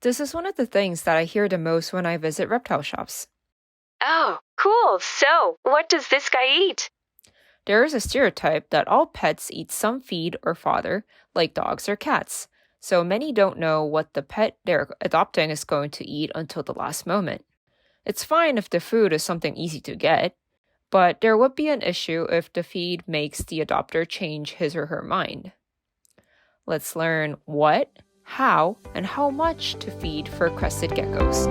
This is one of the things that I hear the most when I visit reptile shops. Oh, cool. So, what does this guy eat? There is a stereotype that all pets eat some feed or fodder, like dogs or cats, so many don't know what the pet they're adopting is going to eat until the last moment. It's fine if the food is something easy to get, but there would be an issue if the feed makes the adopter change his or her mind. Let's learn what, how, and how much to feed for crested geckos.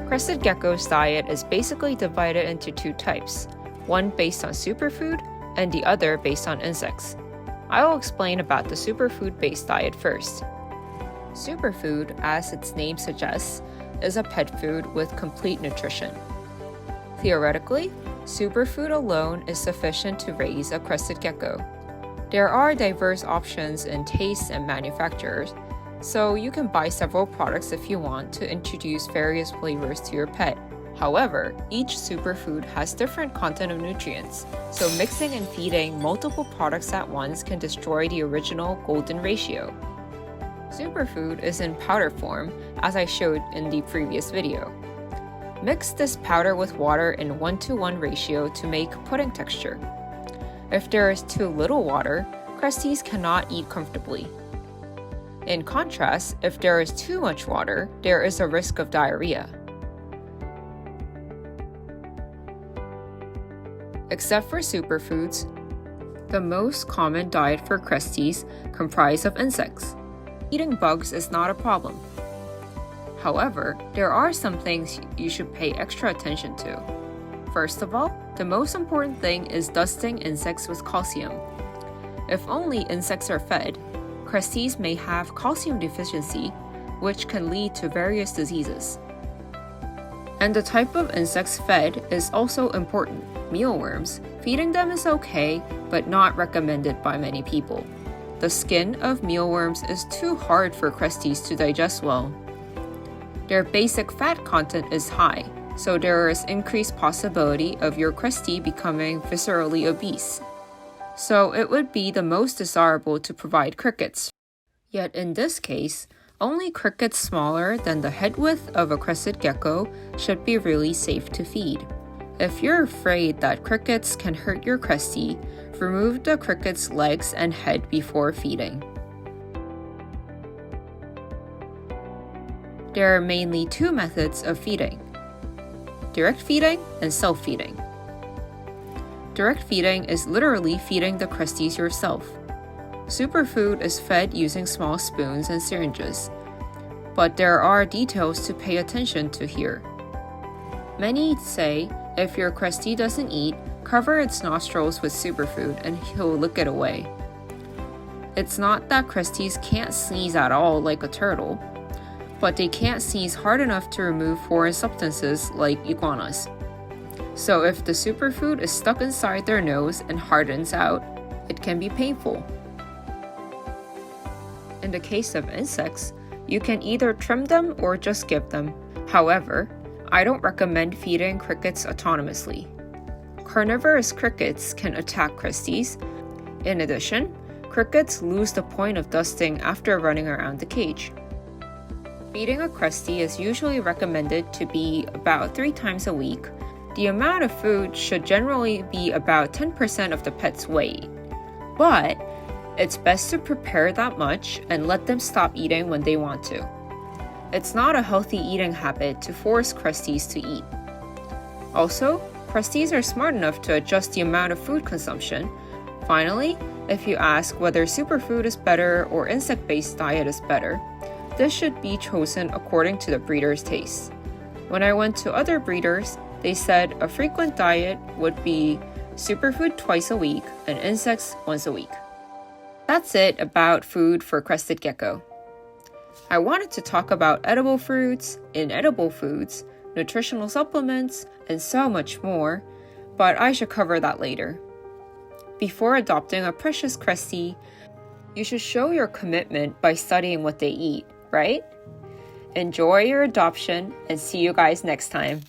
Crested gecko's diet is basically divided into two types, one based on superfood and the other based on insects. I will explain about the superfood-based diet first. Superfood, as its name suggests, is a pet food with complete nutrition. Theoretically, superfood alone is sufficient to raise a crested gecko. There are diverse options in tastes and manufacturers, so you can buy several products if you want to introduce various flavors to your pet. However, each superfood has different content of nutrients, so mixing and feeding multiple products at once can destroy the original golden ratio. Superfood is in powder form, as I showed in the previous video. Mix this powder with water in 1:1 ratio to make pudding texture. If there is too little water, cresties cannot eat comfortably. In contrast, if there is too much water, there is a risk of diarrhea. Except for superfoods, the most common diet for cresties comprise of insects. Eating bugs is not a problem. However, there are some things you should pay extra attention to. First of all, the most important thing is dusting insects with calcium. If only insects are fed, cresties may have calcium deficiency, which can lead to various diseases. And the type of insects fed is also important. Mealworms. Feeding them is okay, but not recommended by many people. The skin of mealworms is too hard for cresties to digest well. Their basic fat content is high, so there is increased possibility of your crestie becoming viscerally obese. So it would be the most desirable to provide crickets. Yet in this case, only crickets smaller than the head width of a crested gecko should be really safe to feed. If you're afraid that crickets can hurt your crestie, remove the cricket's legs and head before feeding. There are mainly two methods of feeding: direct feeding and self-feeding. Direct feeding is literally feeding the cresties yourself. Superfood is fed using small spoons and syringes, but there are details to pay attention to here. Many say if your crestie doesn't eat, cover its nostrils with superfood and he'll lick it away. It's not that cresties can't sneeze at all like a turtle, but they can't sneeze hard enough to remove foreign substances like iguanas. So if the superfood is stuck inside their nose and hardens out, it can be painful. In the case of insects, you can either trim them or just give them. However, I don't recommend feeding crickets autonomously. Carnivorous crickets can attack cresties. In addition, crickets lose the point of dusting after running around the cage. Feeding a crestie is usually recommended to be about 3 times a week. The amount of food should generally be about 10% of the pet's weight. But it's best to prepare that much and let them stop eating when they want to. It's not a healthy eating habit to force cresties to eat. Also, cresties are smart enough to adjust the amount of food consumption. Finally, if you ask whether superfood is better or insect-based diet is better, this should be chosen according to the breeder's taste. When I went to other breeders, they said a frequent diet would be superfood twice a week and insects once a week. That's it about food for crested gecko. I wanted to talk about edible fruits, inedible foods, nutritional supplements, and so much more, but I should cover that later. Before adopting a precious crestie, you should show your commitment by studying what they eat, right? Enjoy your adoption and see you guys next time.